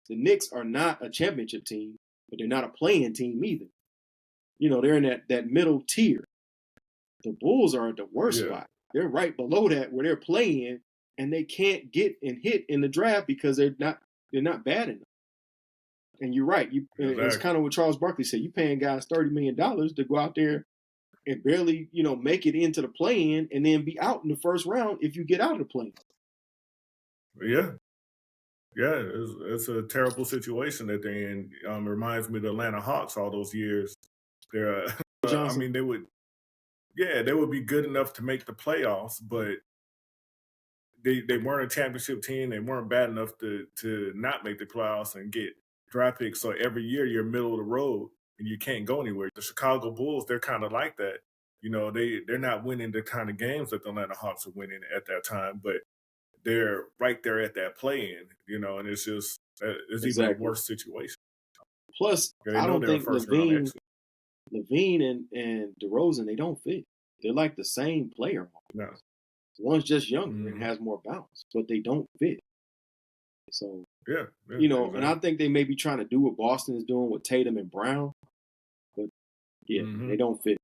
The Knicks are not a championship team, but they're not a playing team either. You know, they're in that middle tier. The Bulls are at the worst spot. They're right below that where they're playing, and they can't get and hit in the draft because they're not bad enough. And you're right. It's kind of what Charles Barkley said. You paying guys $30 million to go out there and barely, make it into the play-in and then be out in the first round if you get out of the play-in. Yeah. Yeah, it's a terrible situation that they're in. It reminds me of the Atlanta Hawks all those years. They're, I mean, they would be good enough to make the playoffs, but they weren't a championship team. They weren't bad enough to not make the playoffs and get draft picks. So every year you're middle of the road and you can't go anywhere. The Chicago Bulls, they're kind of like that. They're not winning the kind of games that the Atlanta Hawks are winning at that time, but they're right there at that play-in, and it's just even a worse situation. Plus, I don't think LaVine and DeRozan, they don't fit. They're like the same player. No. One's just younger and has more bounce, but they don't fit. So, exactly. And I think they may be trying to do what Boston is doing with Tatum and Brown, but they don't fit.